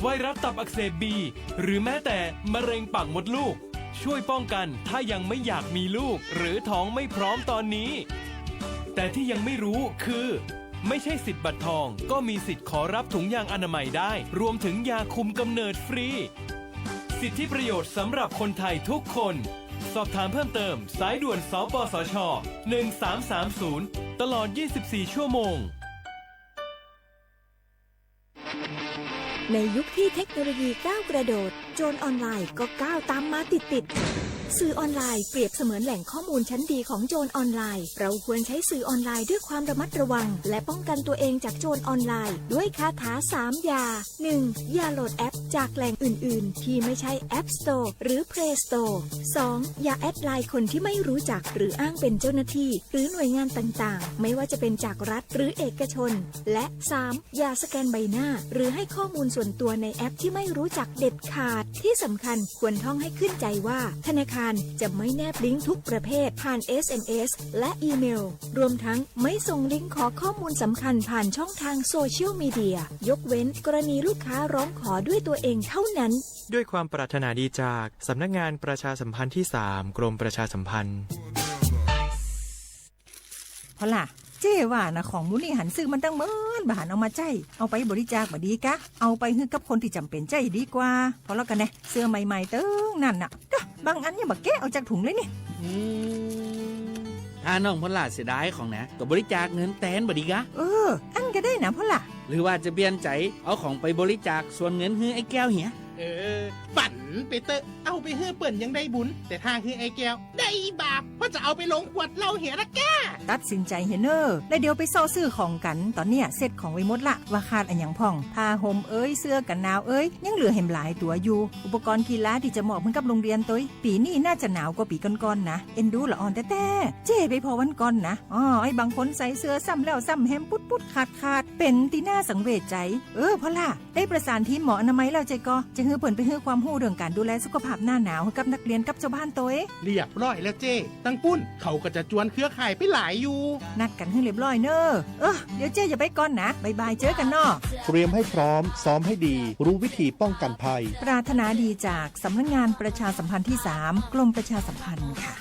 ไวรัสตับอักเสบบีหรือแม้แต่มะเร็งปากมดลูกช่วยป้องกันถ้ายังไม่อยากมีลูกหรือท้องไม่พร้อมตอนนี้แต่ที่ยังไม่รู้คือไม่ใช่สิทธิ์บัตรทองก็มีสิทธิ์ขอรับถุงยางอนามัยได้รวมถึงยาคุมกำเนิดฟรีสิทธิประโยชน์สำหรับคนไทยทุกคนสอบถามเพิ่มเติมสายด่วนสปสช1330ตลอด24ชั่วโมงในยุคที่เทคโนโลยีก้าวกระโดดโจรออนไลน์ก็ก้าวตามมาติดสื่อออนไลน์เปรียบเสมือนแหล่งข้อมูลชั้นดีของโจรออนไลน์เราควรใช้สื่อออนไลน์ด้วยความระมัดระวังและป้องกันตัวเองจากโจรออนไลน์ด้วยคาถา3อย่า 1. อย่าโหลดแอปจากแหล่งอื่นๆที่ไม่ใช่ App Store หรือ Play Store 2. อย่าแอดไลน์คนที่ไม่รู้จักหรืออ้างเป็นเจ้าหน้าที่หรือหน่วยงานต่างๆไม่ว่าจะเป็นจากรัฐหรือเอกชนและ 3. อย่าสแกนใบหน้าหรือให้ข้อมูลส่วนตัวในแอปที่ไม่รู้จักเด็ดขาดที่สำคัญควรท่องให้ขึ้นใจว่าธนาคารจะไม่แนบลิงก์ทุกประเภทผ่าน SMS และอีเมลรวมทั้งไม่ส่งลิงก์ขอข้อมูลสำคัญผ่านช่องทางโซเชียลมีเดียยกเว้นกรณีลูกค้าร้องขอด้วยตัวเองเท่านั้นด้วยความปรารถนาดีจากสำนักงานประชาสัมพันธ์ที่ 3 กรมประชาสัมพันธ์พอล่ะเจ้ว่านะของมูนี่หันซื้อมันตั้งเมินบาหันเอามาใจเอาไปบริจาคบ่ดีกะเอาไปให้กับคนที่จำเป็นใจดีกว่าพอแล้วกันนะเสื้อใหม่ๆเติ้งนั่นน่ะบางอันยังบักแกะเอาจากถุงเลยนี่ถ้าน้องพลาเสียดายของนะก็บริจาคเงินแตนบ่ดีกะอันก็ได้นะพอล่ะหรือว่าจะเปลี่ยนใจเอาของไปบริจาคส่วนเงินให้ไอ้แก้วเหียฝันไปเตอะเอาไปเฮือเปิ่นยังได้บุญแต่ถ้าคือไอ้แก้วได้บาปเพราะจะเอาไปลงขวดเหล้าเหียละแกตัดสินใจเฮเนอร์แล้วเดี๋ยวไปซ่อซื้อของกันตอนเนี้ยเสร็จของไว้หมดละว่าขาดอันหยังพ่องผ้าห่มเสื้อกันหนาวยังเหลือเห็มหลายตัวอยู่อุปกรณ์กีฬาที่จะเหมาะเหมือนกับโรงเรียนตัวปีนี้น่าจะหนาวกว่าปีก่อนๆนะเอ็นดูละอ่อนแต่เจ้ไปพอวันก่อนนะไอ้บางคนใส่เสื้อซ้ำแล้วซ้ำแฮมปุดขาดเป็นตีหน้าสังเวชใจพอล่ะได้ประสานทีมหมออนามัยแล้วใจก็จะฮือเพิ่นไปฮือความรู้เรื่องการดูแลสุขภาพหน้าหนาวให้กับนักเรียนกับชาวบ้านตัวเรียบร้อยแล้วเจ้ตั้งปุ้นเขาก็จะจวนเครือข่ายไปหลายอยู่นัดกันให้เรียบร้อยเนอะเดี๋ยวเจ้อย่าไปก่อนนะบ๊ายบายเจอกันเนาะเตรียมให้พร้อมซ้อมให้ดีรู้วิธีป้องกันภัยปรารถนาดีจากสำนักงานประชาสัมพันธ์ที่ 3 กรมประชาสัมพันธ์ค่ะ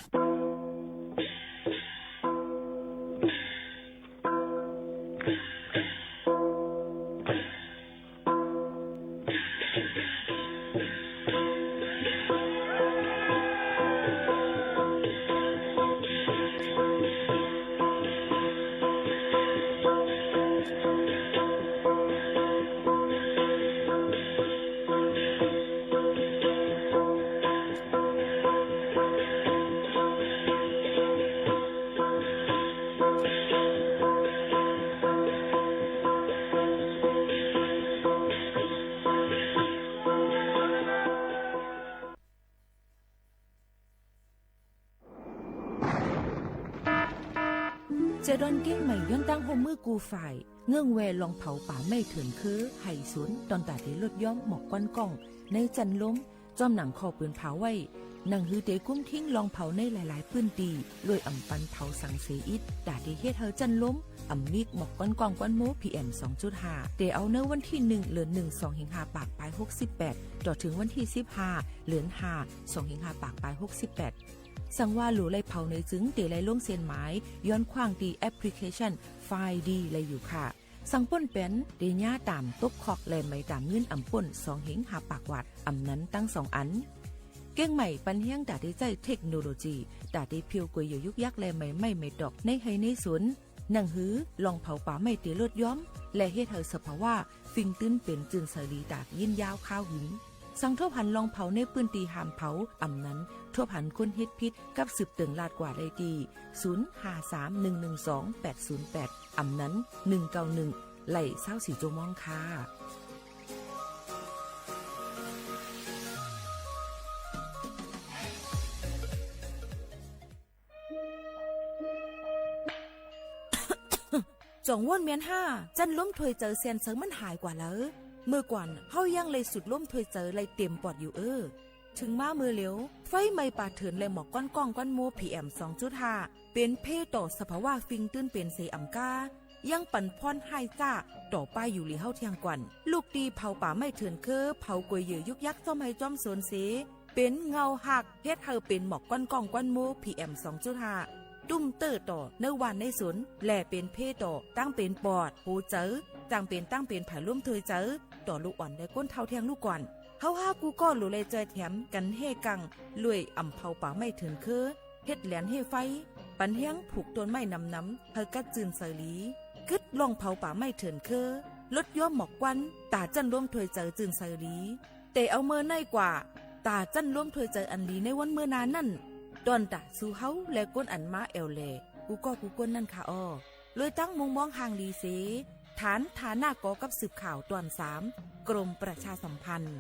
เจดอนเก้งใหม่ย้อนตั้งโฮมมือกูฝ่ายเงื่องแวลองเผาป่าไม่เถื่อนคือไห่สวนตอนตาที่ลดย้อมหมอกก้อนกล้องในจันล้มจอมหนังคอปืนเผาไว้หนังฮือเตกุ้มทิ้งลองเผาในหลายๆพื้นดีโดยอ่ำปันเผาสังเสอิดดาที่เฮ็ดเฮาจันล้มอ่ำมิกหมอกก้อนกล้องก้อนโม PM 2.5 เตเอาเนื้อวันที่1เดือน1 2สิงหาปากปลาย68ต่อถึงวันที่15เดือน5 2สิงหาปากปลาย68สั่งว่าหลูไล่เผาในจึงเตไล่ลงเส้นหมายย้อนขว้างดีแอปพลิเคชันไฟล์ดีไล่อยู่ค่ะสั่งป่นเป็นเดญ่าตามตบคอกแลไม่ตามเงินอ่ำป่น2เหงหาปากวัดอ่ำนั้นตั้ง2อันเก้งใหม่ปันเฮียงดาได้ใจเทคโนโลยีดาได้เพียวกวยอยู่ยุกยักแลไม่ดอกในไฮในสวนหนังหือลองเผาป่าไม่เตลดย้อมและเฮ็ดให้สภาวะฟิงตื้นเป็นจึงสลีดากยินยาวข้าวหึงสั่งทั่วพันลองเผาในปืนตีหามเผาอ่ำนั้นทั่วพันคนเฮ็ดพิษกับสืบเติงลาดกว่าได้ดี0531128808อ่ำนั้น191ไหล่24ชั่วโมงค่ะจ่องว่นเมียน5จันล้มถวยเจอเซียนเซิงมันหายกว่าแล้วเมื่อก่อนเฮายังเลยสุดล้มถวยเจอเลยเต็มปอดอยู่ถึงมามือเหลียวไฟไหม้ป่าเถื่อนเลยหมอกก้อนโม PM 2.5 เป็นเพต่อสภาวะฟิงตื้นเป็นเสอ่ำกา ยังปั่นพรให้จ้าต่อไปอยู่หลีเฮาเทียงกวันลูกดีเผาป่าไม่เถื่อนคือเผากวยเหยื่อยุกยักซ่อมให้จอมสนเสเป็นเงาหักเฮ็ดเฮาเป็นหมอกก้อนกองก้อนมู PM 2.5 ตุ้มเตอร์ต่อเนื้อวานในสนแหล่เป็นเพต่อตั้งเป็นปอดหูเจอจังเป็นตั้งเป็นผายร่วมเทยเจอต่อลูกอ่อนในก้นเท่าเทียงลูกก่อนเฮากูก็หลูเลยใจแถมกันเฮกังลุยอ่ำเผาป่าไม่เถื่อนคือเฮ็ดแหลนเฮไฟปันเฮียงผูกต้นไม้น้ำเฮากัดจืนใส่ลีกึดลองเผาป่าไม่เถื่อนคือลดย่อมหมอกควันตาจันร่วมถวยเจอจืนใส่ลีแต่เอาเมื่อในกว่าตาจันร่วมถวยเจออันลีในวันเมื่อนานนั่นดอนตาสู่เฮาและก้นอันมาเอลเลกูก้นนั่นค่ะอ้อเลยตั้งมุงมองห่างดีเสฐานฐาหน้ากอกับสืบข่าวตอน3กรมประชาสัมพันธ์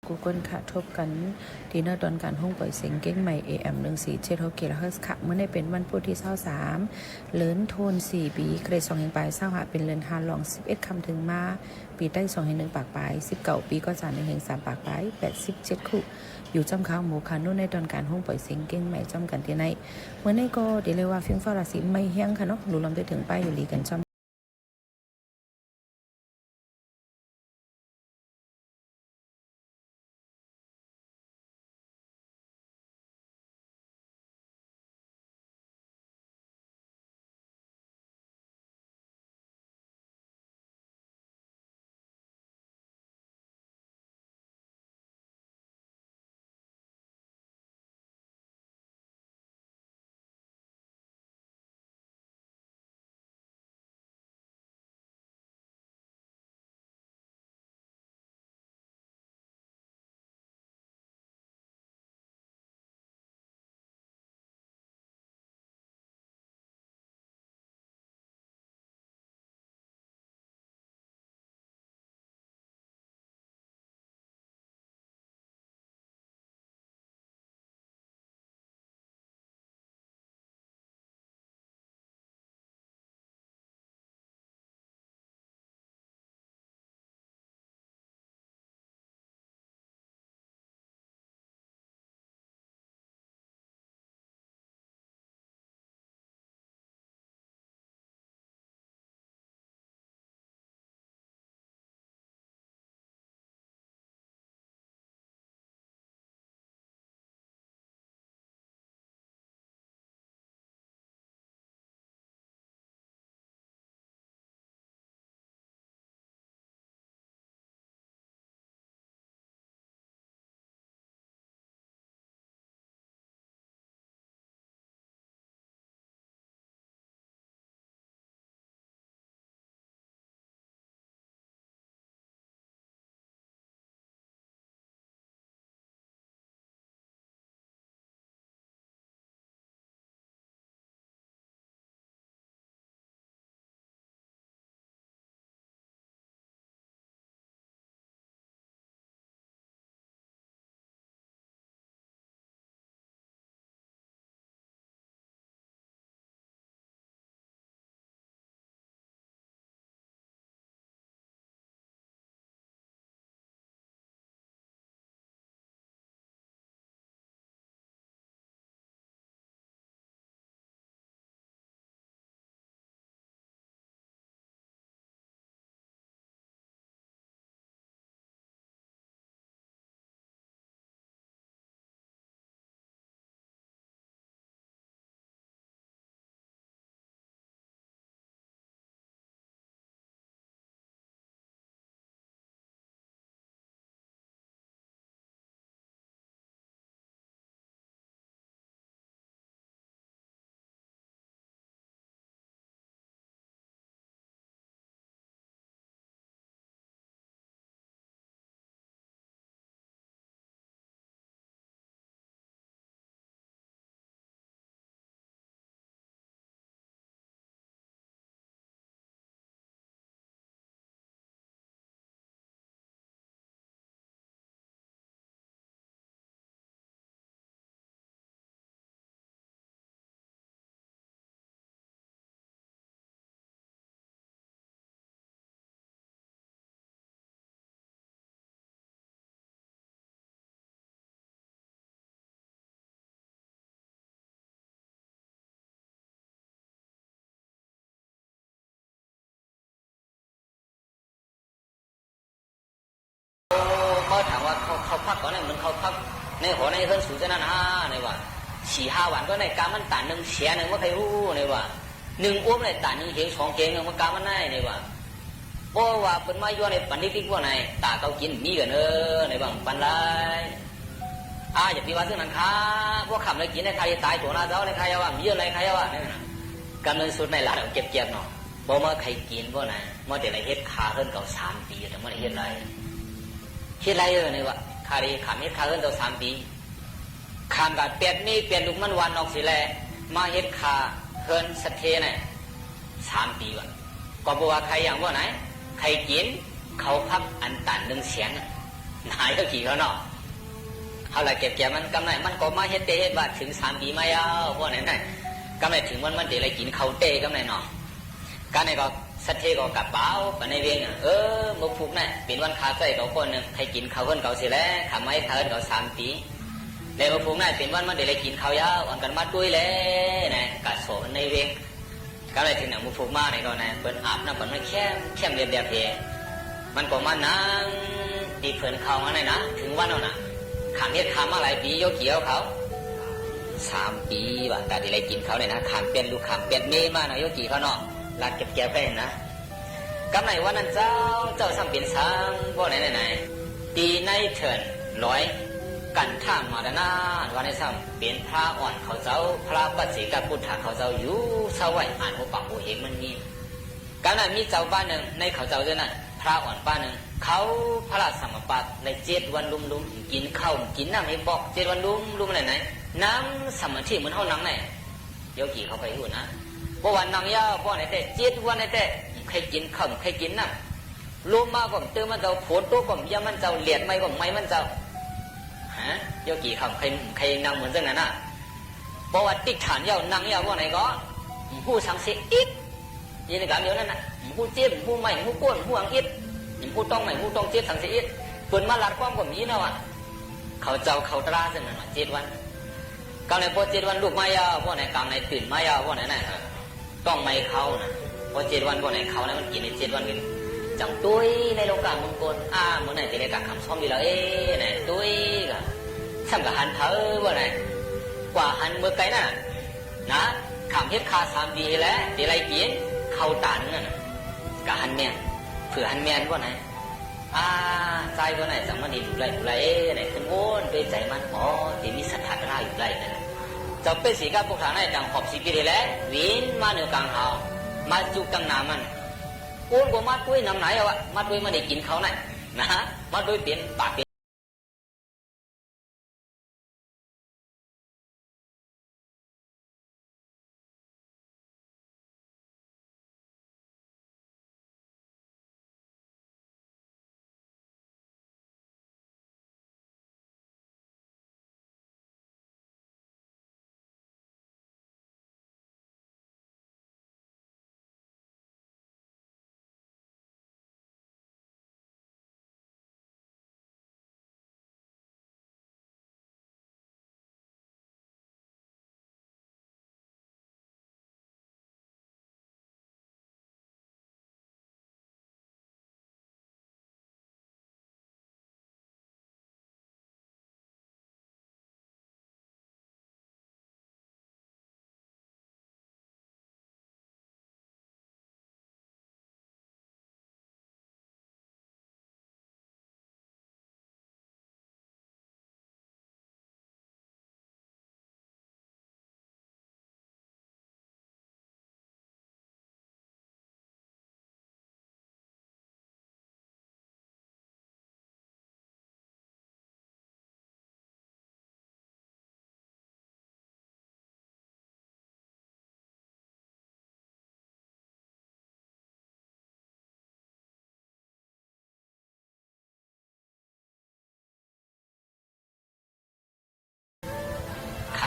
Google ค่ะทบกันดีเนอร์ตอนการห้องปล่อยเสียงเก้งใหม่ AM 147 kHz ค่ะเมื่อในเป็นวันพุธที่23เลินโทน4ปีเกรด2แห่งปลาย20หาเป็นเลิน5ลอง11คำถึงมาปีใต้2แห่ง1ปากปลาย19ปีก็จาน1แห่ง3ปากปลาย87คู่อยู่จำข้าวหมูคานุ่นในตอนการห้องปล่อยเสียงเก้งใหม่จำกันที่ในเมื่อในก็เดี๋ยวเลยว่าฟิล์มฟ้าราศีไม่เฮี้ยงค่ะเนาะรู้ลำไปถึงป้ายอยู่ลีกันจำเขาถามว่าเขาพักก่อนเนี่ยมันเขาพักในหอในเฮือนสูงจะนั่นในว่า4-5 วันก็ในการมันต่างหนึ่งเสียหนึ่งว่าใครรู้ในว่า1 อ้วมในต่างหนึ่งเหง2 เกงมันการมันได้ในว่าเพราะว่าเป็นไม้ย้อนในปันนิติพวกไหนตาเขากินมีกันในบางปันไรอย่าพิว่าซึ่งนั้นค้าพวกขำเลยกินในใครตายตัวหน้าเจ้าในใครว่ามีอะไรใครว่าเนี่ยกำลังสุดในหลังเก็บเนาะเพราะเมื่อใครกินพวกไหนเมื่อเดี๋ยวไรเฮ็ดคาเฮิรนเก่า3 ปีแต่เมื่อไรเฮ็ดไรเนี่ยว่าคารีขามเฮ็ดคาเฮิรนเก่า3 ปีขามกับเป็ดนี่เปลี่ยนลูกมันวันออกสิแลมาเฮ็ดคาเฮิรนสะเทเนี่ย3 ปีว่ะก็บอกว่าใครอย่างว่าไหนใครกินเขาพักอันตัน1 เสียง นายก็ขี่เขาเนาะเขาละเก็บแก่มันกำไรมันก็มาเฮ็ดเตะเฮ็ดว่าถึง3 ปีไม่เอาพวกนั้นน่ะกำไรถึงมันเตะอะไรกินเขาเตะกำไรเนาะการในก็สัตเทก็กระเป๋าปในเวียงมาผูกน่ะเป็นวันขาใจเขาคนนึงให้กินเขาคนเขาเสียแล้วขาไม่เทินเขา3 ปีแล้วมาผูกน่ะเป็นวันมันเตะอะไรกินเขายาวอันกันมาด้วยเลยนะกระโสในเวียงกำไรถึงหนังมาผูกมาในก็นะเปิดอาบน้ำเปิดมันเข้มเรียบเรียบเพมันก็มานั่งตีเพิ่นเขามาไหนนะถึงวันนั้นน่ะขามเฮ็ดขามมาหลายปีโยเกี่ยวเขา3 ปีว่าแต่ที่ไรกินเขาเนี่ยนะขามเป็นลูกขามเป็นเมมาเนาะโยกี่เขาเนาะลาดเก็บแก้วไปนะกำไรวันนั้นเจ้าซ้ำเป็นซ้ำว่าไหนตีในเถินร้อยกันท่ามมาดานาวันนี้ซ้ำเป็นพระอ่อนเขาเจ้าพระปัจเจกพุทธะเขาเจ้าอยู่สวัยอ่านหัวปากหัวเห็นมันนี่กำไรมีเจ้าบ้านหนึ่งในเขาเจ้าด้วยนั่นพระอ่อนป้าหนึ่งเขาพระราชสมบัติใน7 วันลุมกินข้าวกินน้ำให้บอก7 วันลุมไหนน้ำสมาธิเหมือนเขาหนังไหนโยกี่เขาไปอยู่นะเพราะวันนังยาวเพราะไหนแต่7 วันไหนแต่ใครกินข้าวใครกินน้ำลุมมาก็เติมมันเจ้าโผล่ตัวก็ยามันเจ้าเหลียดไม่ก็ไม่มันเจ้าฮะโยกี่เขาใครนั่งเหมือนเจ้านั้นน่ะเพราะว่าติดฐานยาวนังยาวเพราะไหนก็ผู้สังเสอิดยินดีกับเดียวนั่นน่ะผู้เจ็บผู้ใหม่ผู้ก้นผู้อังอิดผู้ต้องใหม่ผู้ต้องเจ็บสังเสอิดเปิดมาลัดความก็มีนะวะเขาเจ้าเขาตราเส้นนั้น7 วันกลางในพอ7 วันลูกมายาวเพราะไหนกลางในตื่นมายาวเพราะไหนน่ะต้องไม่เขานะพอ7 วันเพราะไหนเขานะมันกินใน7 วันกันจังตุ้ยในโลกามังกรเมื่อไหร่จะได้การคำซ้อมดีแล้วไหนตุ้ยก็ซ้ำกับหันเธอว่าไหนกว่าหันเมื่อไกลน่ะนะขำเฮ็ดคา3 ปีแล้วที่ไรกินเขาตันน่ะกับหันแม่เผื่อหันแม่ว่าไหนใจว่าไหนจังมันดีดูไรไหนขึ้นโอนด้วยใจมันที่มีศรัทธาได้อยู่ไรนั่นจะเป็นสีกับพวกทางไหนดังขอบ10 ปีแล้ววินมาเหนือกลางเฮามาจุกตั้งน้ำมันโอนก็มาด้วยน้ำไหนเอาวะมาด้วยมาได้กินเขาไหนนะมาด้วยเปลี่ยนปากเปลี่ยน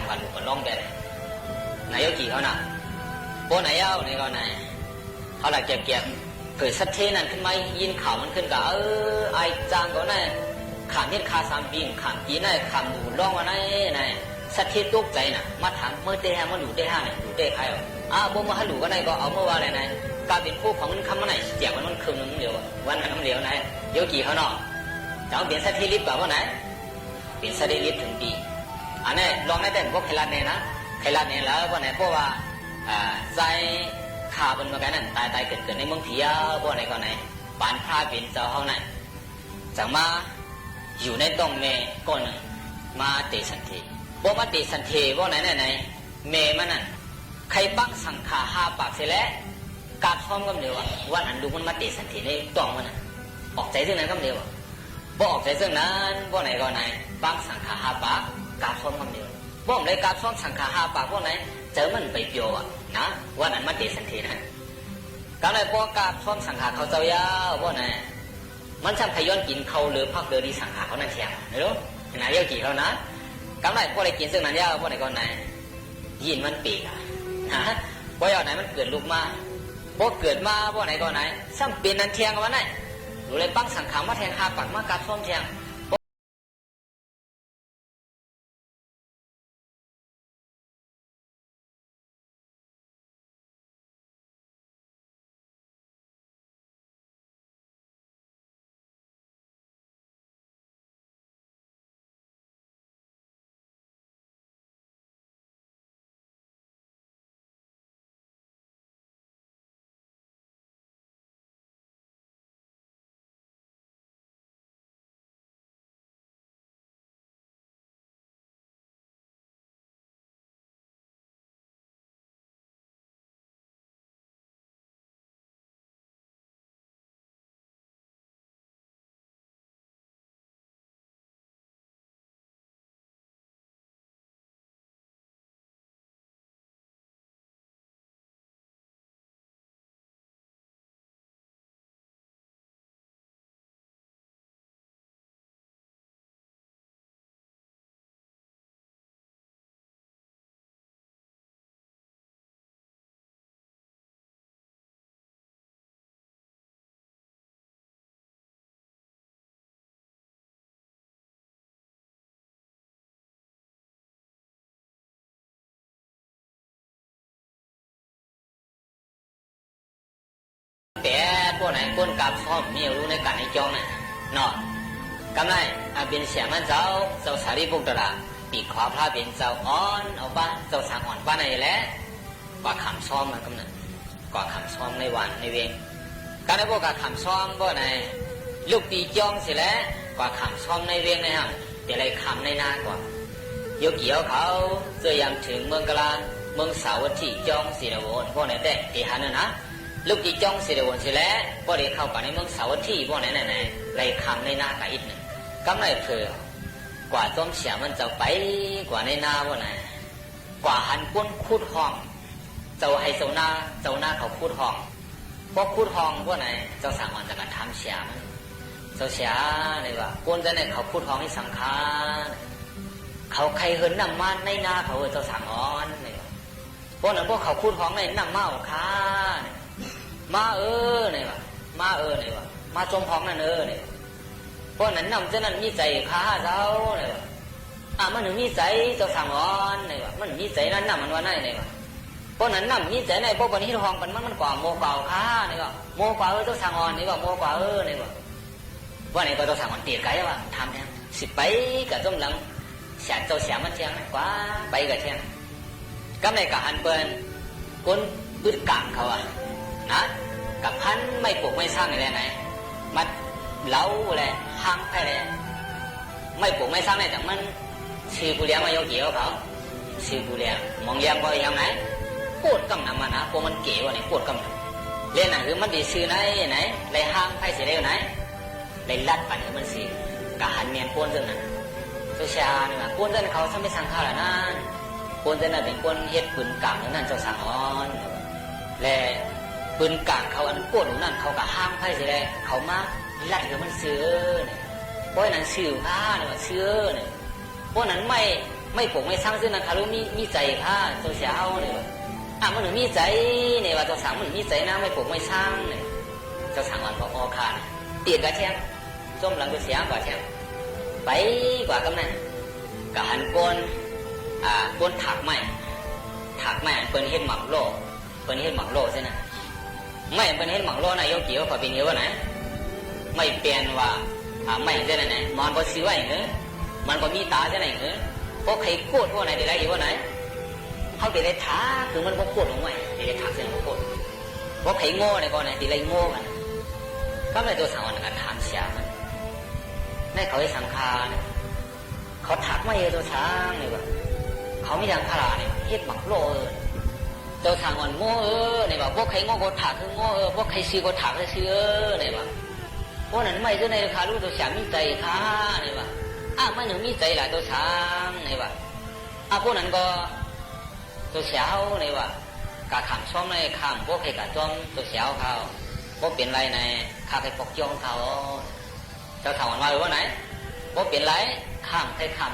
ขันลูกก็ร้องแบบไหนโยกี่เขาน่ะโบไหนเย้าไหนก็ไหนเขาหลักเก็บเกิดสัตเทนั่นขึ้นมายินข่าวมันขึ้นกับไอจางก็ไหนขามเฮ็ดคา3 ปีขามปีไหนขามดูร้องว่าไหนสัตเทตกใจน่ะมาถามเมื่อเตะมาดูเตะไหนดูเตะใครบ่มาให้ดูก็ไหนก็เอาเมื่อวานไหนการเป็นคู่ของมันคำว่าไหนแจกมันคืนนึงเดียววันนั้นเดียวไหนโยกี่เขาเนาะจะเอาเปลี่ยนสัตเทลิฟต์แบบว่าไหนเปลี่ยนสัตเทลิฟต์ถึงปีอันนี้ลองได้แต่พวกใครรัดเนี่ยนะใครรัดเนี่ยแล้วว่าไหนเพราะว่าใจขาเป็นมากันนั่นตายเกิดในเมืองเพียพวกไหนก็ไหนปานพาเป็นเจ้าเฮาไหนจังมาอยู่ในตรงเมก่อนมาเตสันเทพวกมาเตสันเทพวกไหนเมมันนั่นใครปักสังขา5 ปากเสร็จแล้วกาดท้องก็เดียววันอันดูมันมาเตสันเทในตองมันออกใจซึ่งนั้นก็เดียวบ่ออกใจซึ่งนั้นพวกไหนก็ไหนปักสังขา5 ปากกาซ้อมคำเดียวบ่มเลยกาซ้อมสังขา5 ปากพวกไหนเจอมันไปเปียวนะวันนั้นมาเตสันทีนะก็เลยพวกกาซ้อมสังขาเขาเจ้ายาวพวกไหน มันช่างพย้อนกินเขาหรือพักเดือดีสังขารเขานั่นเชียวไม่รู้ขนาดเยอะกี่เขานะกำไรพวกอะไรกินซึ่งนั้นยาวพวกไหนก่อนไหนยินมันปีกอะนะพวกยอดไหนมันเกิดลูกมาพวกเกิดมาพวกไหนก่อนไหนซ้ำเปลี่ยนนันเทียงกันวะไหนหรือเลยปั้งสังขารมาแทงหาปักมากัดส้มเทียงแต่พวกไหนก้นกับซ้อมมีรู้ในการให้จ้องน่ะเนาะกำไรเป็นเสียงมันเจ้าสารีบุตรปีกขวาพระเป็นเจ้าอ่อนเอาบ้าเจ้าสางอ่อนบ้านไหนแหละกว่าขำซ้อมมันกำนันกว่าขำซ้อมในวันในเวงการได้พวกกับขำซ้อมพวกไหนลูกปีจ้องเสียแล้วกว่าขำซ้อมในเวงในห้างเดี๋ยวอะไรขำในหน้ากว่าโยเกี่ยวเขาเจอยังถึงเมืองกลาเมืองสาวัตถีจ้องสีระโวนพวกไหนแต่ตีหันนะลูกจีจ้องเสียวนเสียแล้วพอได้เข้าไปในเมืองสาวัตถีพวกไหนไหนไรคำในหน้ากับอีกหนึ่งกำไรเผื่อกว่าต้มเสียมันจะไปกว่าในหน้าพวกไหนกว่าหันก้นคูดห้องเจ้าให้เจ้าหน้าเขาคูดห้องพวกคูดห้องพวกไหนเจ้าสั่งวันจะการทำเสียมันเจ้าเสียเลยว่าก้นจะไหนเขาคูดห้องให้สังขารเขาใครเหินนำมาในหน้าเขาเจ้าสั่งอ่อนเลยพวกนั้นพวกเขาคูดห้องในนำมาเอาค้ามาเนี่ยวะมาเนี่ยวะมาจมพ้องนั่นเนี่ยเพราะนั้นนำเจ้านั้นมีใจข้าเจ้าเนี่ยวะมันหนึ่งมีใจเจ้าสั่งอ่อนเนี่ยวะมันมีใจนั้นนำมันว่าไหนเนี่ยวะเพราะนั้นนำมีใจในพวกวันนี้ห้องกันมันกว่าโมกว่าข้าเนี่ยวะโมกว่าเจ้าสั่งอ่อนเนี่ยวะโมกว่าเนี่ยวะว่าไหนก็เจ้าสั่งอ่อนเตียไก่วะทำเนี่ยสิไปกับจมหลังเสียเจ้าเสียมันเที่ยงกว่าไปกับเที่ยงก็ในกับหันเปิ้นก้นบึดกางเขาอะนะกับพันไม่ปลูกไม่สร้างอะไรไหนมัดเล้าอะไรห้างอะไรไม่ปลูกไม่สร้างอะไรแต่มันชื่อผู้เลี้ยงมาโยเกี่ยวเขาชื่อผู้เลี้ยงมองเลี้ยงก็ยังไงปวดกำนำมันนะพวกมันเก๋วะเนี่ยปวดกำนำเรียนหนังคือมันดีชื่อไหนไรห้างไพ่เสียเร็วไหนไรลัดปั่นมันสิกับหันเมียนปวนจนนั้นเจ้าชาเนี่ยปวนจนเขาทำไม่สั่งข้าวละนั่นปวนจนนั้นเป็นปวนเฮ็ดปืนกลางนั่นเจ้าสั่งอ่อนและปืนกลางเขาอันปวดนั่นเขาก็ห้ามไพ่เสียเลยเขามาไล่กับมันเสือเนี่ยเพราะนั้นสื่อผ้าเนี่ยเสือเนี่ยเพราะนั้นไม่ปกไม่สร้างซึ่งนั้นคารุมีใจผ้าเจ้าเช้าเนี่ยมันถึงมีใจเนี่ยว่าเจ้าสางมันมีใจนะไม่ปกไม่สร้างเนี่ยเจ้าสางวันบอกคานเตียดกระแทกจมหลังตัวเสียกว่าแทกไปกว่ากำนันกับหันก้นถักไม้เปิ้นเฮ็ดหมักโลเปิ้นเฮ็ดหมักโลใช่ไหมไม่เป็นเห็นหมังโลนายกเกี่ยวกับปีนี้ว่าไหนไม่เปลี่ยนว่าไม่ใช่ไหนมันก็ซื้อไว้เนอะมันก็มีตาใช่ไหนเนอะเพราะใครโคตรว่าไหนเดี๋ยวได้ว่าไหนเขาเดี๋ยวได้ท้าคือมันก็โคตรลงไปเดี๋ยวได้ท้าเส้นก็โคตรเพราะใครโง่ในก่อนไหนเดี๋ยวได้โง่กันก็ในตัวสังวรการถามเสียมันในเขาให้สังขารเขาถักไม่ตัวช้างเลยว่าเขาไม่ยังพลาเนี่ยเฮ็ดหมักโลเจ้าทางอ่อนโง่เนี่ยว่าพวกใครโง่ก็ถักคือโง่พวกใครซื้อก็ถักก็ซื้อเนี่ยว่าพวกนั้นไม่ใช่ในราคารู้ตัวฉางมีใจค่าเนี่ยว่าไม่หนึ่งมีใจหลายตัวช้างเนี่ยว่าพวกนั้นก็ตัวเช้าเนี่ยว่ากะขำช่องในขำพวกใครกะจ้องตัวเช้าเขาพวกเป็นไรในข้าใครปกจ้องเขา จะถามว่าว่าไหนว่าเปลี่ยนไรข้ามให้ข้าม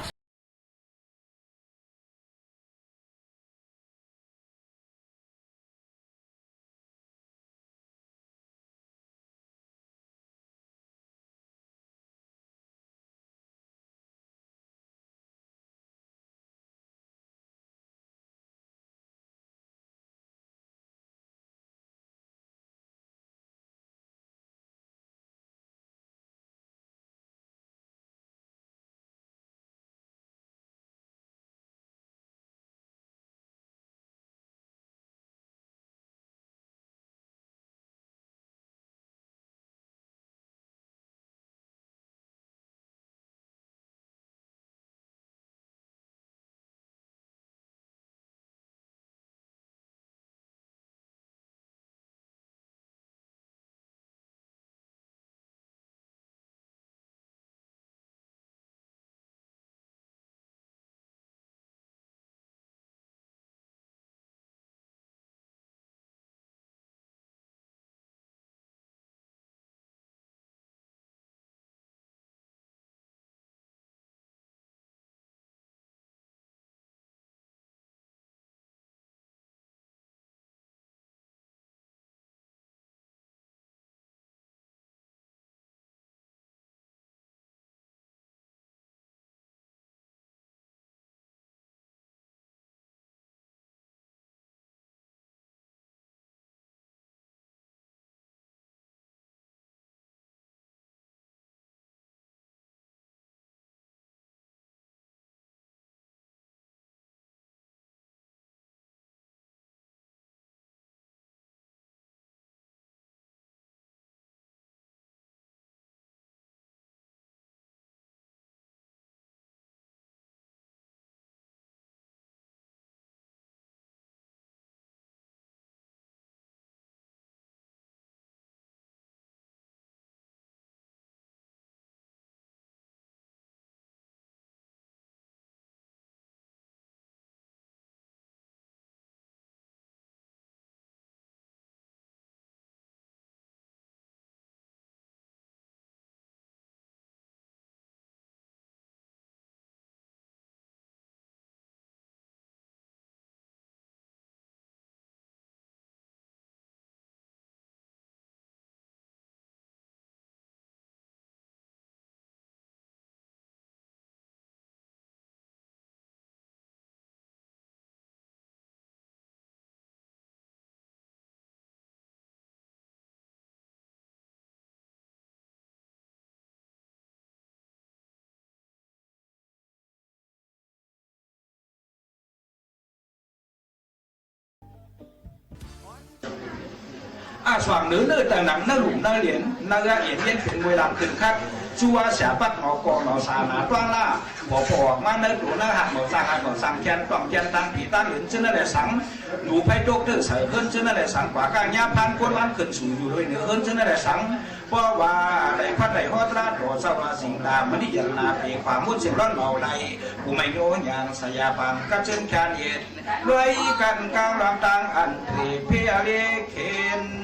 爽nữ nữ tầng nắng nữ lủng nữ liền nữ ra yến yên phiền mùi làm từng khắc chua xả bắt ngõ cò ngõ xà ná toang la bỏ bỏ mang nữ đủ nữ hạt màu sang khen toàn khen tăng kỳ tăng yến chân nữ sáng đủ phải đốt tự sở hơn chân nữ sáng quả ca nhá phan quân lan khẩn sủ dù đôi nữa hơn chân nữ sáng bỏ và đầy phát đầy hót ra đổ sao và sinh là mới đi dần là vì khóa muốn xem lon màu này của mình nhô nhàng xà ya phàm các chân khen yến đôi cần cao làm tăng ăn thì phía lê khen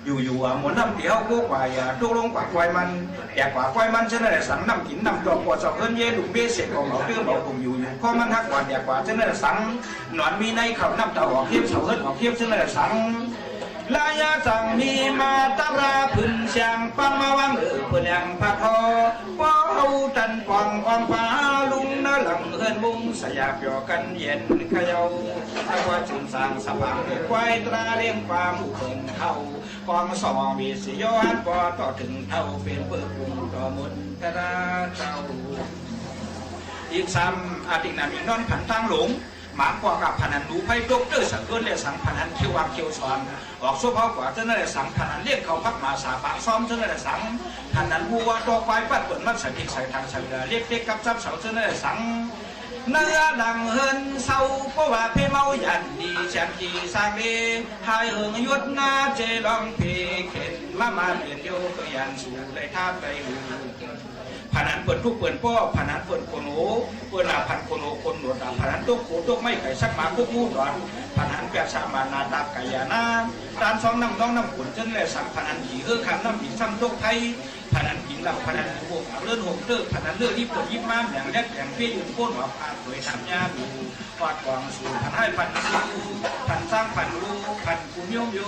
dù muốn năm thì hậu cố quả trô lông quả quay man quả quay man cho nên là sáng năm 9 năm tròn quả sọc hơn dê đụng bê sẽ còn máu tương bảo cùng dù có man hắc quả cho nên là sáng nón mi nay khẩu năm tàu họ khiếp sầu hơn họ khiếp cho nên là sáng la ya chẳng mi ma ta ra phun sang pang ma wang ở phun yang pha tho có âu trần quang quang phá lung nó lòng hơn mung sa ya pyo căn yen khai dâu qua trường sang sa phang để quay tra lên qua mù phun hậu quang sò mi si yo han qua toถึง thâu phiền bơ cùng to muốn ta ra traoอีกซ้ำอาทิตย์นั้นอีกนอนผันทางหลงหมากกว่ากับพนันดูไพ่ดกเตอร์สังเกตเลยสังพนันเขียววางเขียวสอนออกโซ่เผากว่าเจ้านั่นแหละสังพนันเรียกเขาพักมาสาปะซ้อมเจ้านั่นแหละสังพนันบัวดอกไฟปัดเปิดมันใส่พริกใส่ทางใส่เรียกเด็กกับจับเสาเจ้านั่นแหละสังเนื้อดังเฮินเศร้าเพราะว่าเพเมายันดีแชมป์จีสร้างดีหายเอิงยุดนาเจลองเพเข็น มาเปลี่ยนโยกยันสู่ได้ท่าไปหูผนันเปิดทุกเปิดป้อผนันเปิดโคนโหเปิดพันโคนโหคนหนวดผนันตุกโขตุกไม่ไก่สักหมาคุกมูดอนผนันแปดสามานาตาไก่ยานาตามสองน้ำน้ำขุนจนเลยสังผนันหีขันน้ำหีซ้ำตุกไทยผนันหินหลับผนันหัวเลื่อนหัวเติร์ผนันเลือดที่ปวดยิ้มม้ามอย่างแรกอย่างเปี้ยอยู่โค่นหัวผ่านโดยทำยาดูวาดกองสู่พันให้พันรู้พันสร้างพันรู้พันคุมโยมโย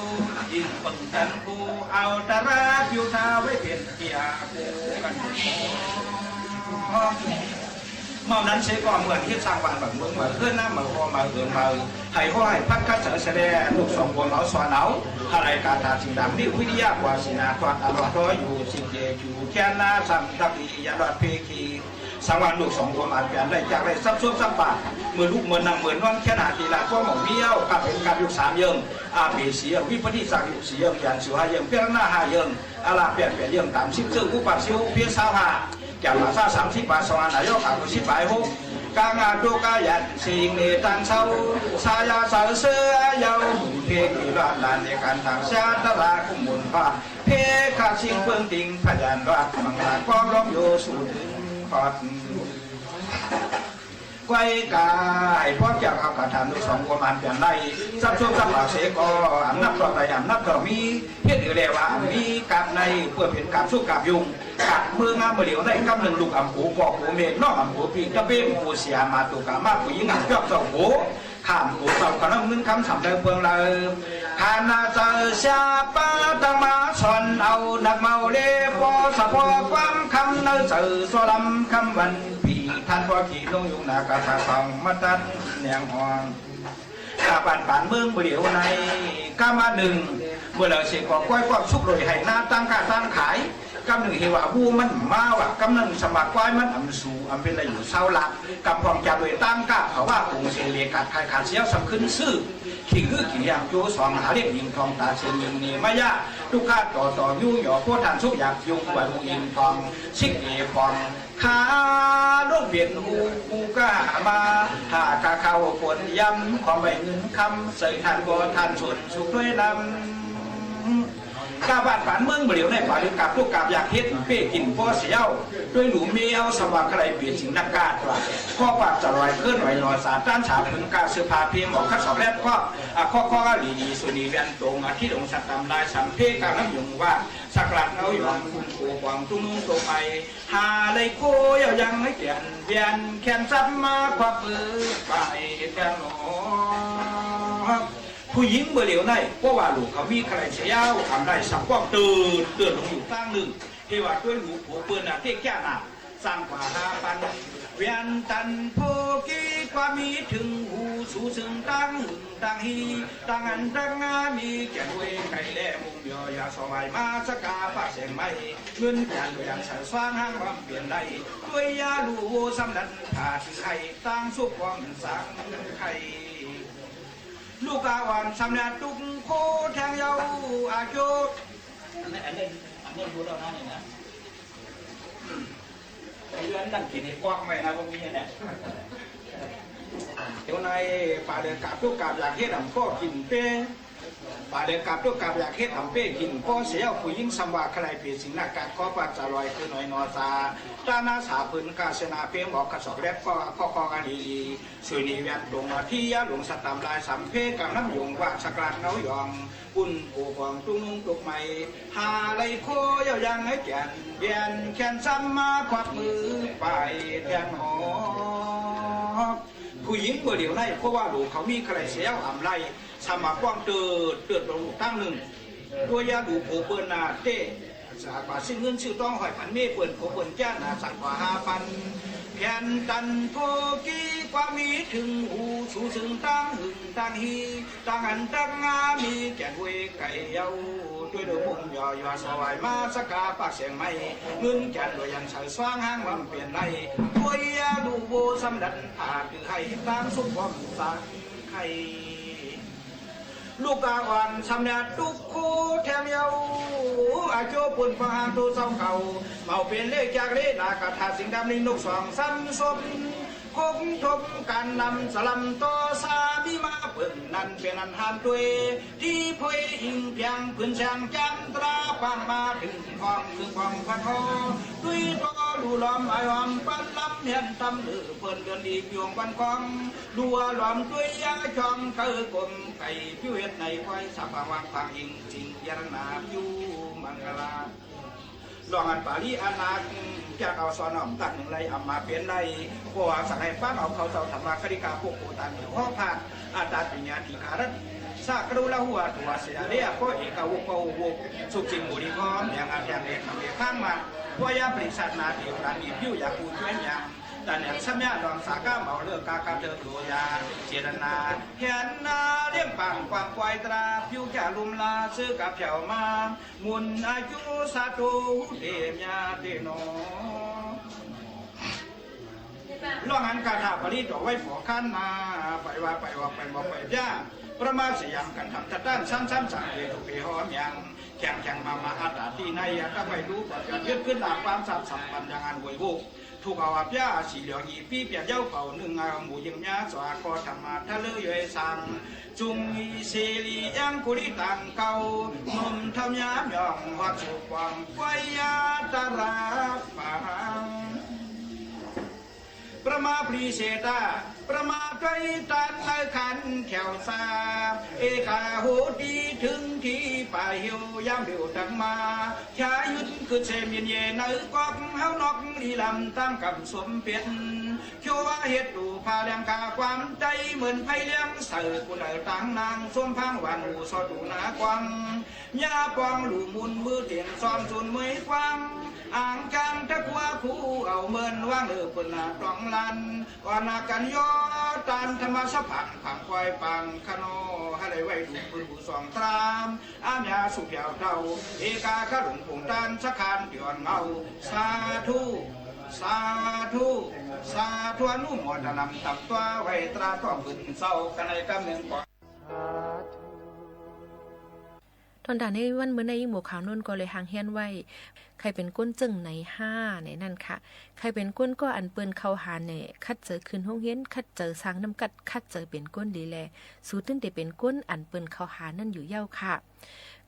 ยิงปึงกันกูเอาตาราพิวทาไว้เปลี่ยนเกียร์กูกันเมื่อนั้นเชก่อนเหมือนที่สร้างบ้านแบบเมืองเหมือนเพื่อนน้ำเหมือนพอมาเกินมาไห้ห้อยพัดกัดเสแสดงลูกสองคนเอาสอนเอาอะไรการตาสิ่งดำนี่วิทยากว่าสินาความอร่อยร้อยอยู่สิ่งเดียวอยู่แค่หน้าสัมทักอียาดอดเพคีสังวันลูกสองคนอาจเปลี่ยนได้จากได้ซับซ้อนซับปากเมื่อลูกเหมือนนางเหมือนว่างแค่นาทีละก็หมองเบี้ยวกับเป็นการยุค3 เยิงอาเปียเสียวิปฏิสักยุค4 เยิงยันสุหาเยิงเพียงหน้า5 เยิงอาลาเปลี่ยนเยิงตาม10 ซึ่งอุปัสสิวเพียง25จากภาษา30 บาทสวรรค์นายกอาคุ10 บาท6กางาดูกายันสิ่งเนตันเศร้าสายาสาวเสือยาวเพกีรันลานในการทางชาตราคุมุนฟ้าเพคาชิงเพิ่งติงพยันรักมังลาความร้องโยสูดพอดไกวกายพ่อเจ้าเอากระทำลูกสองคนมันเปลี่ยนไรซับซ้อนซับปากเสกอันนับต่อไปอันนับต่อมีเพี้ยนอยู่แล้วว่ามีกับในเพื่อเป็นการสู้กับยุงกับเมืองงามเดียวได้กำหนึ่งลูกอ่ำหูกอกหูเมฆนอกอ่ำหูปีกระเบ้หูเสียมาตุกามาผู้หญิงอ่ำยอบเจ้าหูข้ามหูเต่าขนมเงินคำสำเร็จเพื่องเลยขานาเจอชาปาตังมาชนเอานักเมาเล่ปอสะพอความคำเนื้อเจอสลัมคำวันปีท่านพ่อขี่ลงยุงนากาตาฟังมาตันแนงหองกาบันป่านเมืองเดียวในกามาหนึ่งเมื่อเราเสียก่อก้อยความชุกโดยให้หน้าตั้งกาตั้งขายกำหนึ่งเฮว่าบูมันมาว่ะกำหนึ่งสมัครก้อยมันอำสูอำเป็นอะไรอยู่เศร้าหลักกำพองจะโดยตั้งกาเขาว่าองค์เสียเลียกัดใครขาดเสียวสำขึ้นซื่อขี่คือขี่อย่างโจสองหาเรียกยิงทองตาเสียงยิงนี่มายาทุกข้าต่อยุ่งหยอพวกทานสุกอยากยุ่งวันยิงทองชิกเอฟองขาลูกเบียนหูก็มาหากาเข้าปวดย้ำของใบเงินคำใส่ทานก็ทานส่วนสุขด้วยนำกาบาดฝันเมืองเดียวในป่าลึกกับลูกกับอยากเฮ็ดเป้กินพ่อเสียวด้วยหนูเมียวสว่างใครเปลี่ยนสิ่งนักกาดว่าข้อปากจะลอยเคลื่อนไหวลอยสารต้านฉาพึงกาเสื้อผ้าเพียงหมอกคัดสอบแรกข้อดีสุนีเวียนตรงที่หลงสัตตำลายสัมเพการน้ำยงว่าสักหลัดเอาหยองคุณโกกวางตุ้งนุ่งตัวไปหาเลยโคยยังให้เปลี่ยนเวียนแขนซับมาควักมือไปกันหนอผู้หญิงเมื่อเดียวในเพราะว่าลูกเขามีใครเสียาวทำได้สับกว้างตื่นลงอยู่ตั้งหนึ่งที่ว่าด้วยลูกผัวเปื้อนเที่ยแก่หนาสร้างกว่า5,000เวียนตันโพกีความมีถึงหูสู่ซึ่งตั้งฮีตั้งอันตั้งงามีแก่ด้วยไก่แล่มุงเดียวยาสวายมาสกาปากเสียงไม่เงินแก่ด้วยอย่างสายสว่างห้างความเปลี่ยนได้ด้วยยาลูสำนันผ่าถึงไข่ตั้งสุกความสังไข่ลูกกาวันสำเนาตุกโคแทงเยาอาโจอันนี้รู้แล้วนะนี่นะไอ้เรื่องนั่งกินไอ้กว้างไปนะพวกนี้เนี่ยเดี๋ยวในป่าเดินกาบลูกกาบอยากเฮ็ดอ่ำก็กินเป้ป่าเดินกาบลูกกาบอยากเฮ็ดอ่ำเป้กินก็เสียผู้หญิงสำว่าใครเปลี่ยนสิ่งนักการก็ปัจจัยลอยคือหน่อยนอซาตาหน้าสาพื้นกาเสนาเพียงบอกกระสอบแรกก็กันดีสุนีเวียนลงมาที่ยาหลวงสตามลายสัมเพกับน้ำยงว่าสกลาดเงายองปุ่นกูกองตุ้งนุ่งตุกใหม่หาไรโคยยังให้แก่นเบียนแขนซ้ำมาควักมือไปแทนหอผู้หญิงเมื่อเดียวในเพราะว่าลูกเขามีใครเสียวอ่ำไรสมัครกว้างเตือนลงตั้งหนึ่งตัวยาดูโผเปิลนาเต้สากว่าสิ้นเงินชื่อต้องหอยพันเมฆเปิลโผเปิลจ้านาสั่งกว่า5,000แผ่นตันโพกีความมีถึงหูสู่ซึ่งตั้งฮีตั้งอันตั้งงามีแก่ด้วยไก่เยาด้วยดมุงย่อยสวายมาสกาปากเสียงไม่เงินแก่ด้วยยันเฉยสว่างห้างวันเปลี่ยนไรด้วยยาดูโบสำดันผ่าคือให้ตั้งสุขความสังไข่ลูกกาวันสำเนาตุกโคแถมเยาอาโจปุ่นฟังตัวเศร้าเก่าเมาเป็นเลขจากเลขนากาถาสิงดำลิงนกสองซ้ำสมคงทบการนำสลัมต่อสาม มีมาเปิ่นนั่นเป็นอันหามด้วยที่พวยหิงเพียงพื้นช่างจันตราปังมาถึงความคือความพันโอด้วยก็ดูล้อมไอหอมปันลำเห็นตำลือเปิ่นเดือนดียวงปันกองดัวล้อมด้วยยาจองเกอกลมไก่พิวเวทในควายสับวางพังอิงจริงยารนาอยู่มังกลาลองอันปาลีอานาจะเอาสอนอมตัดหนึ่งไรเอามาเปลี่ยนไรพวกสังให้ป้าเอาเขาเจ้าธรรมะคดีกาพวกโคตันข้อผ่านอาตาปัญญาติขารัตสากรูละหัวตัวเสียเรียก็เอกวุกวุกสุขจิงบุรีพร้อมอย่างอาจารย์เอกทำเอกข้างมาว่ายาปริศนาเดียวกันอีพิวอยากพูดช่วยอย่างแต่เนี่ยสัญญาลองสาก้าเมาเลือกกากาเธอตัวยาเจรนาเห็นนาเลี้ยงปังความควายตราพิวจะลุมลาซื้อกับเฉามามุนอายุสาธุเดียมยาเตโนล่องอันกาถาปริตไว้ฝอขั้นมาไปว่าไปบอกไปย่าประมาณสยามกันทำทัดด้านซ้ำสั่งเตุกหอมยังแข่งมาอาตาที่ในก็ไปรู้ว่าจะยึดขึ้นหลักความสัมพันธ์อย่างอันหวยบุกถูกเอาอับยาสีเหลืองอีปีเปียเจ้าเก่าหนึ่งเอาหมูยิงยาสวากอธรรมะทะเลยสังจุงอีเสลียังกุริตังเก่านมทำยามยองวัดสุกวังไฟยาตาราปังประมาปรีเสตาประมาไกรตันในขันแขวซาเอกาโหดีถึงที่ป่าเหี่ยวยามเดียวตั้งมาชายุนคือเซมีนเยนกอกเฮานอกลีลำตั้งกับสมเปียนเชื่อว่าเหตุดูพาเลี้ยงกาความใจเหมือนไผ่เลี้ยงเสือกุหลาบต่างนางส้มพังวันหูสอดูนากวังยาปองหลูมุนมือเตียนซ้อมจุนมือควางอ่างจังตะกัวคู่เอาเมินว่างเลือปุ่นนาตองลันก่อนนากันยอตันธรรมสะพังผังควายปังขโนให้ได้ไว้ดูปืนผู้สองตรามอามยาสุเปียวเท่าเอกาขลุ่งปุ่งตันสักคานเดือนเงาสาธุสาธุสาธุอนุโมทนำตับตัวไว้ตราต้องขึ้นเศร้ากันในกำเนิดก่อนตอนด่านในวันเมื่อในยิ่งหมู่ขาวนุ่นก็เลยหางเฮียนไว้ใครเป็นก้นจึงใน5ในนั่นค่ะใครเป็นก้นก็อันเปิ้นเข้าหาเนี่ยคัดเจอคืนห้องเฮียนคัดเจอสร้างน้ำกัดคัดเจอเป็นก้นดีแลสู้ตึ้งแต่เป็นก้นอันเปิ้นเข้าหานั่นอยู่เย้าค่ะ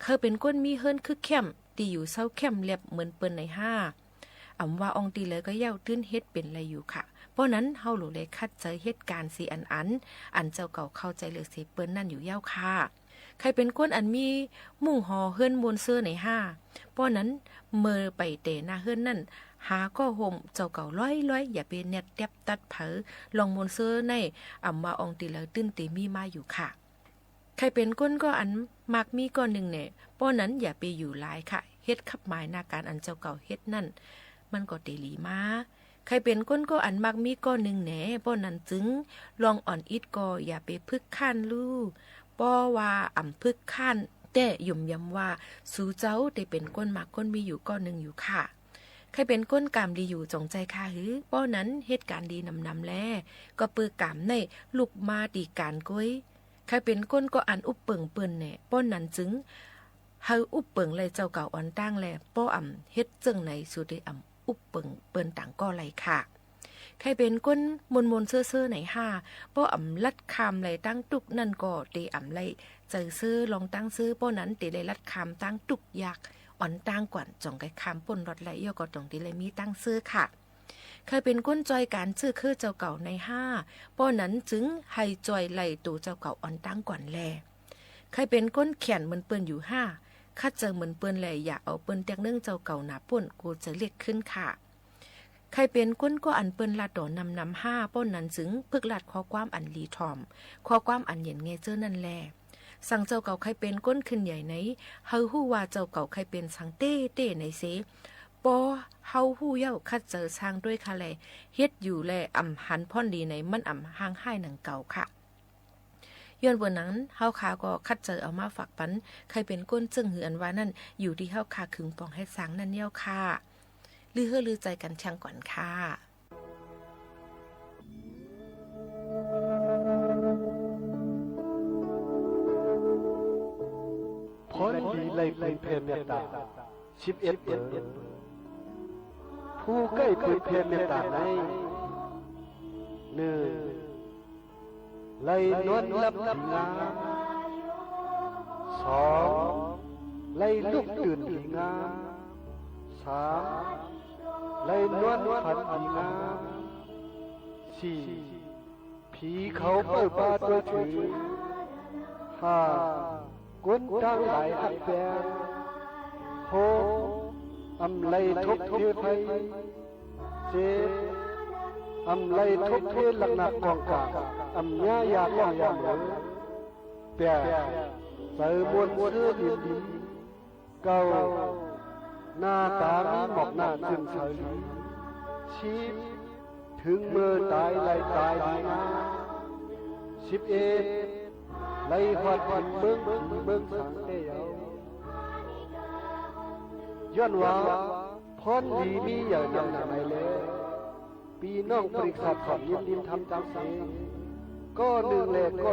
เคยเป็นก้นมีเฮิรนคือเข้มตีอยู่เศร้าเข้มเรียบเหมือนเปิ้นใน5อำว่าองตีเลยก็เย้าตื้นเฮ็ดเป็นไรอยู่ค่ะเพราะนั้นเฮาหลูเลยคัดเจอเหตุการณ์สิอันเจ้าเก่าเข้าใจเลยสิเปิ้นนั่นอยู่เย้าค่ะใครเป็นก้นอันมีมุ่งหอเฮิรนมวนเสื้อในเพราะนั้นเมื่อไปเตะหน้าเฮิรนนั่นหาก็ห่มเจ้าเก่าร้อยอย่าเป็นเน็ตแทบตัดเผอลองมวนเสื้อในอำมาองตีเลยตื้นเตมีมาอยู่ค่ะใครเป็นก้นก็อันมักมีก้อนหนึ่งเนี่ยเพราะนั้นอย่าไปอยู่หลายค่ะเฮ็ดขับหมายหน้าการอันเจ้าเก่าเฮ็ดนั่นมันก็เตลีมาใครเป็นก้นก็อันมักมีก้อนหนึ่งแหน่เพราะนั้นจึงลองอ่อนอิดก็อย่าไปพึกข้านลู่ป้อว่าพึกข้านแต่ย่มย้ำว่าสู่เจ้าได้เป็นก้นมากก้นมีอยู่ก้อนหนึ่งอยู่ค่ะใครเป็นก้นกามดีอยู่จงใจค่ะหือป้อนั้นเหตุการณ์ดีนำแลก็ปือกามในลุกมาตีการก้อยใครเป็นก้นก็อันอุบเปิงเปิ้นแหน่ป้อนั้นจึงเฮาอุบเปิงเลยเจ้าเก่าอ่อนตั้งแลป้อเฮ็ดจึงในสู่ได้อุบเปิงเปิ้นต่างก็ไรค่ะใครเป็นก้นมนเสื้อไหนป้อลัดคำไรตั้งตุกนั่นก็เตไรเจอซื้อลองตั้งซื้อป้อนั้นเตเลยลัดคำตั้งตุกยากอ่อนตั้งกว่าจ่องไก่คำป่นรถไหลย่อก็ตรงที่เลยมีตั้งซื้อค่ะใครเป็นก้นจอยการซื้อคือเจ้าเก่าในป้อนั้นจึงให้จอยไหลตัวเจ้าเก่าอ่อนตั้งก่อนแลใครเป็นก้นแขนเหมือนเปิ้นอยู่คัดเจอเหมือนเปิ้นแลอย่าเอาเปิ้นแตกเนื่องเจ้าเก่าหนาป่นกูจะเรียกขึ้นค่ะใครเป็นก้นก็อันเปิ้นลาดดอนำป้นนั้นจึงพึกลาดข้อความอันลีทอมข้อความอันเย็นเงเจอนั่นแลสั่งเจ้าเก่าใครเป็นก้นขึ้นใหญ่ไหนเฮาฮู้ว่าเจ้าเก่าใครเป็นสังเต้ในเสปอเฮาฮู้เย้าคัดเจอช้างด้วยค่ะแลเฮ็ดอยู่แลหันพ่อนดีในมันห่างห้ายหนังเก่าค่ะย้อนบนนั้นเฮาขาก็คัดเจอเอามาฝากปันใครเป็นก้นจึงหืออันว่านั่นอยู่ที่เฮาขาขึงปองให้สร้างนั่นเย้าค่ะลือลือใจกันช่างก่อนค่ะพอดีเลยเป็นเพเมตตา11เปิดผู้ใกล้เป็นเพเมตตาใน1 ไล่นวลลับที่งามสองไล่ลุกตื่นที่งามสามไล่นวลฝันที่งามสี่ผีเขาเปิดบาดด้วยถือห้ากวนตั้งหลายอักแปงหกอำไลทบเทไฟเจ็ดอำไลทบเทหลักหนักกองกาอำญายากองยามเหลือแปดใส่มวลเสื้อดีดีเก้าหน้าตามีหมอกหน้าจึงเฉยชีพถึงเมื่อตายไล่ตายดีนะ11ไล่หวัดเบิ่งสังเตียวย้อนว่าพรดีมีอย่างนำในแล้วปีน้องปริษัทของยินดินทำจังเสก็หนึ่งแลก็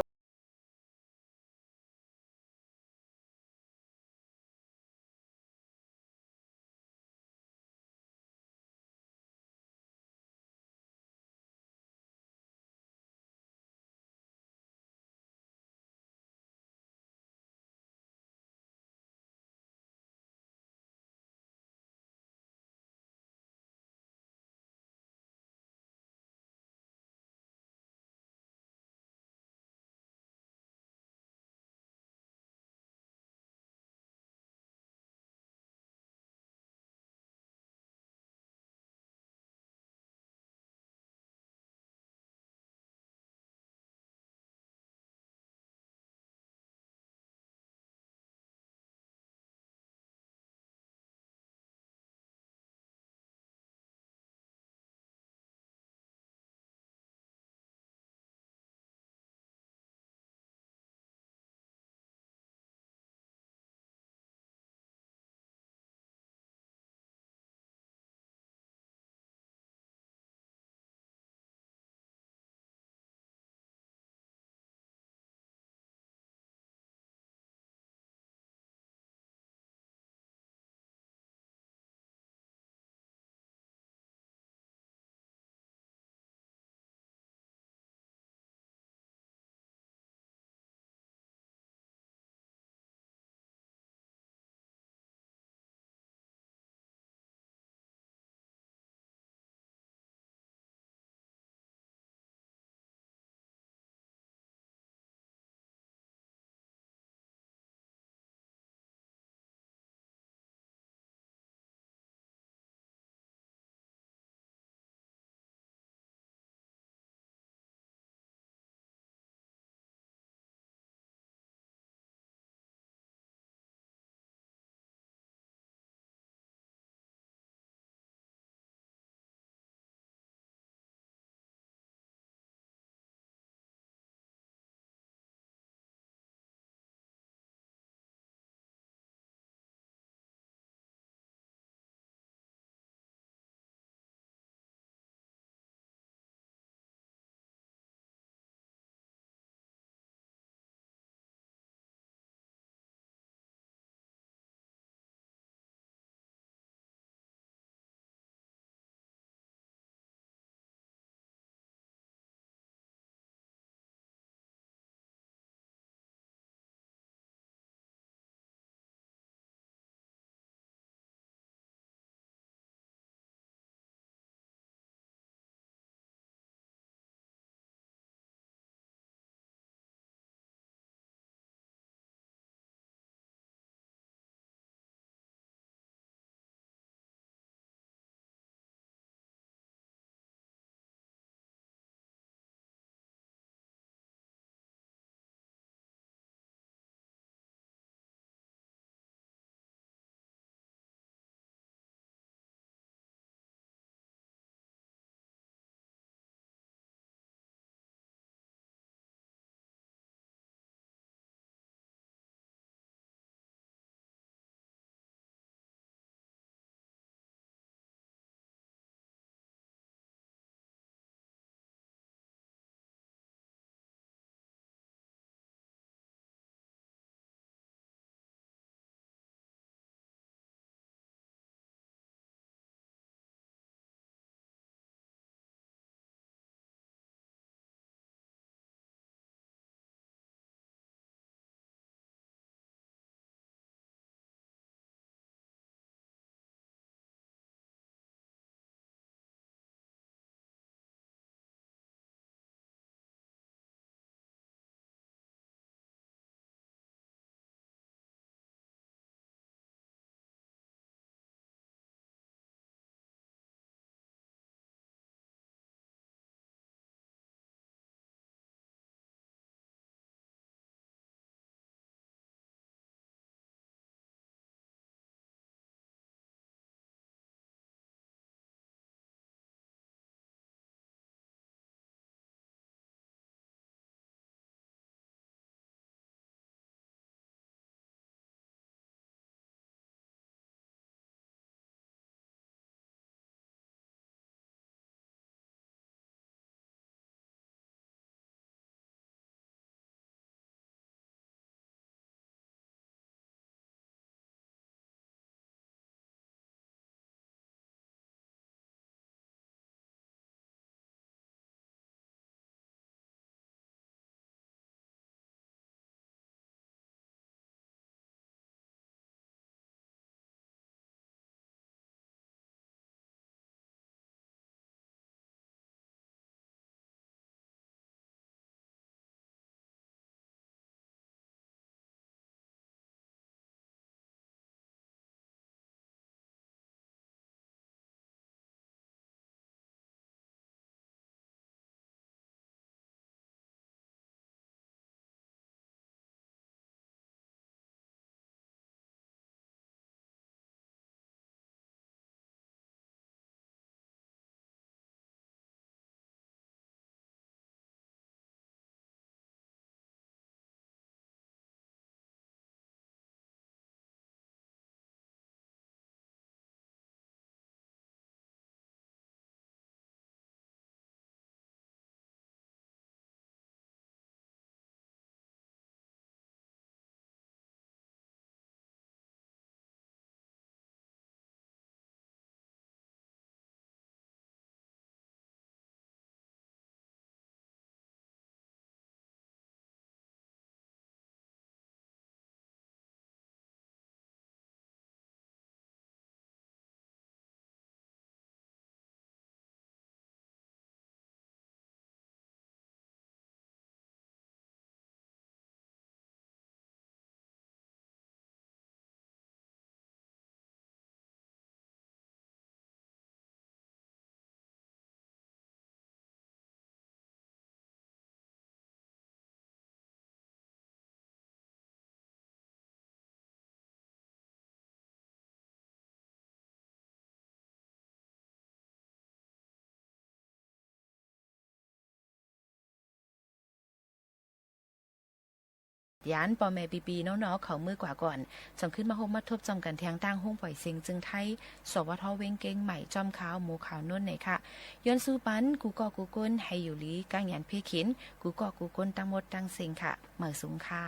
ยานปอแม่ปีๆน้องๆเขามือกว่าก่อนจำขึ้นมาโฮมมาทบจอมกันแทงตั้งห้องปล่อยเสียงจึงไทยสวทเวงเก้งใหม่จอมขาวหมูขาวนุ่นไหนค่ะย้อนสู้ปันกูกอกูก้นให้อยู่ลีก้างหยันเพขินกูกอกูก้นตั้งหมดตั้งเสียงค่ะเหมือสูงค่ะ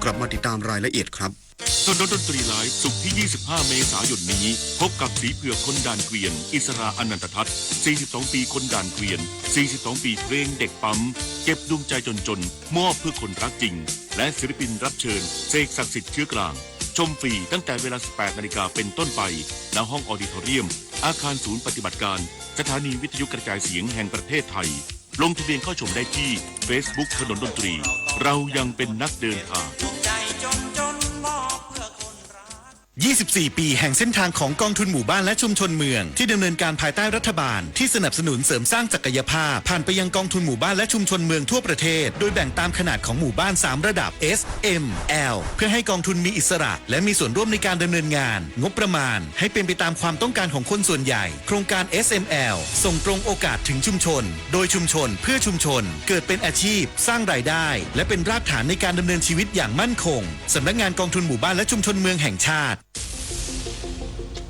กลับมาติดตามรายละเอียดครับถนนดนตรีไลฟ์ศุกร์ที่ 25 เมษายนนี้พบกับสีเผือกคนด่านเกวียนอิสราอนันตทัศน์ 42 ปีคนด่านเกวียน 42 ปีเพลงเด็กปั๊มเก็บดวงใจจนมอบเพื่อคนรักจริงและศิลปินรับเชิญเสกศักดิ์สิทธิ์เชื้อกลางชมฟรีตั้งแต่เวลา 18 นาฬิกาเป็นต้นไปณห้องออดิทอเรียมอาคารศูนย์ปฏิบัติการสถานีวิทยุกระจายเสียงแห่งประเทศไทยลงทะเบียนเข้าชมได้ที่ Facebook ถนนดนตรีเรายังเป็นนักเดินทาง24 ปีแห่งเส้นทางของกองทุนหมู่บ้านและชุมชนเมืองที่ดำเนินการภายใต้รัฐบาลที่สนับสนุนเสริมสร้างศักยภาพผ่านไปยังกองทุนหมู่บ้านและชุมชนเมืองทั่วประเทศโดยแบ่งตามขนาดของหมู่บ้าน3ระดับ S M L เพื่อให้กองทุนมีอิสระและมีส่วนร่วมในการดำเนินงานงบประมาณให้เป็นไปตามความต้องการของคนส่วนใหญ่โครงการ SML ส่งตรงโอกาสถึงชุมชนโดยชุมชนเพื่อชุมชนเกิดเป็นอาชีพสร้างรายได้และเป็นรากฐานในการดำเนินชีวิตอย่างมั่นคงสำนักงานกองทุนหมู่บ้านและชุมชนเมืองแห่งชาติ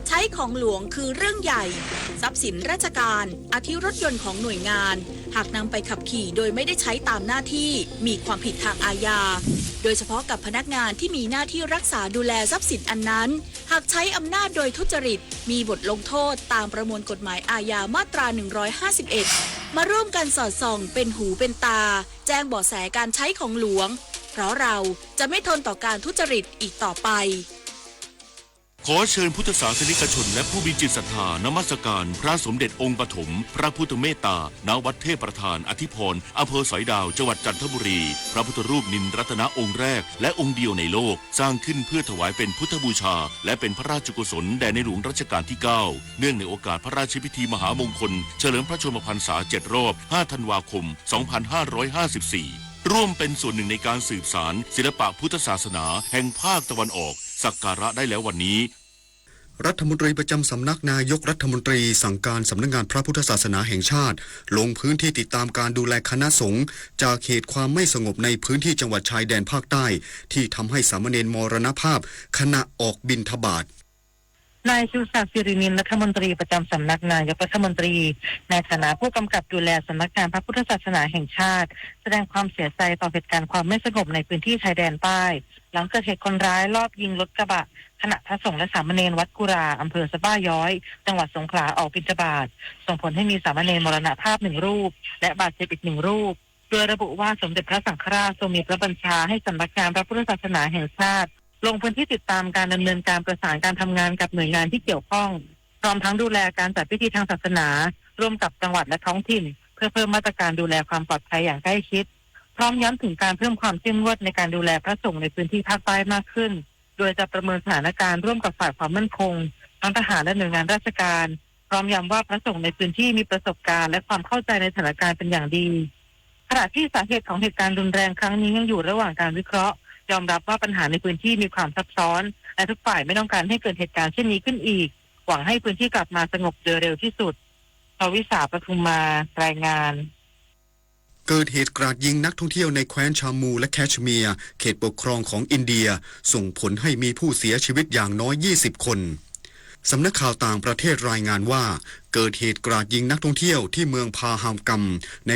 ใช้ของหลวงคือเรื่องใหญ่ทรัพย์สินราชการอาทิรถยนต์ของหน่วยงานหากนำไปขับขี่โดยไม่ได้ใช้ตามหน้าที่มีความผิดทางอาญาโดยเฉพาะกับพนักงานที่มีหน้าที่รักษาดูแลทรัพย์สินอันนั้นหากใช้อำนาจโดยทุจริตมีบทลงโทษตามประมวลกฎหมายอาญามาตรา 151มาร่วมกันสอดส่องเป็นหูเป็นตาแจ้งเบาะแสการใช้ของหลวงเพราะเราจะไม่ทนต่อการทุจริตอีกต่อไป ขอเชิญพุทธศาสนิกชนและผู้มีจิตศรัทธานมัสการพระสมเด็จองค์ปฐมพระพุทธเมตตาณวัดเทพประธานอธิพรอำเภอสอยดาวจังหวัดจันทบุรีพระพุทธรูปนินรัตนองค์แรกและองค์เดียวในโลกสร้างขึ้นเพื่อถวายเป็นพุทธบูชาและเป็นพระราชกุศลแด่ในหลวงรัชกาลที่ 9เนื่องในโอกาสพระราชพิธีมหามงคลเฉลิมพระชนมพรรษา7 รอบ 5 ธันวาคม 2554ร่วมเป็นส่วนหนึ่งในการสืบสานศิลปะพุทธศาสนาแห่งภาคตะวันออกสักการะได้แล้ววันนี้รัฐมนตรีประจำสำนักนายกรัฐมนตรีสั่งการสำนักงานพระพุทธศาสนาแห่งชาติลงพื้นที่ติดตามการดูแลคณะสงฆ์จากเหตุความไม่สงบในพื้นที่จังหวัดชายแดนภาคใต้ที่ทำให้สามเณรมรณภาพขณะออกบิณฑบาตนายชูศักดิ์สิรินินรัฐมนตรีประจำสำนักนายกรัฐมนตรีในฐานะผู้กำกับดูแลสำนักงานพระพุทธศาสนาแห่งชาติแสดงความเสียใจต่อเหตุการณ์ความไม่สงบในพื้นที่ชายแดนใต้หลังเกิดเหตุคนร้ายลอบยิงรถกระบะขณะพระสงฆ์และสามเณรวัดกุราอำเภอสะบ้าย้อยจังหวัดสงขลาออกบิณฑบาตส่งผลให้มีสามเณรมรณภาพ1 รูปและบาดเจ็บอีก1 รูปโดยระบุว่าสมเด็จพระสังฆราชทรงมีพระบัญชาให้สำนักงานพระพุทธศาสนาแห่งชาติลงพื้นที่ติดตามการดำเนินการประสานการทำงานกับหน่วยงานที่เกี่ยวข้องพร้อมทั้งดูแลการจัดพิธีทางศาสนาร่วมกับจังหวัดและท้องถิ่นเพื่อเพิ่มมาตรการดูแลความปลอดภัยอย่างใกล้ชิดพร้อมย้ำถึงการเพิ่มความเข้มงวดในการดูแลพระสงฆ์ในพื้นที่ภาคใต้มากขึ้นโดยจะประเมินสถานการณ์ร่วมกับฝ่ายความมั่นคงทั้งทหารและหน่วยงานราชการพร้อมย้ำว่าพระสงฆ์ในพื้นที่มีประสบการณ์และความเข้าใจในสถานการณ์เป็นอย่างดีขณะที่สาเหตุของเหตุการณ์รุนแรงครั้งนี้ยังอยู่ระหว่างการวิเคราะห์ยอมรับว่าปัญหาในพื้นที่มีความซับซ้อนและทุกฝ่ายไม่ต้องการให้เกิดเหตุการณ์เช่นนี้ขึ้นอีกหวังให้พื้นที่กลับมาสงบโดยเร็วที่สุดภวิษาปทุมมารายงานเกิดเหตุกราดยิงนักท่องเที่ยวในแคว้นชามูและแคชเมียร์เขตปกครองของอินเดียส่งผลให้มีผู้เสียชีวิตอย่างน้อย20 คนสำนักข่าวต่างประเทศรายงานว่าเกิดเหตุกราดยิงนักท่องเที่ยวที่เมืองพาฮามกัมใน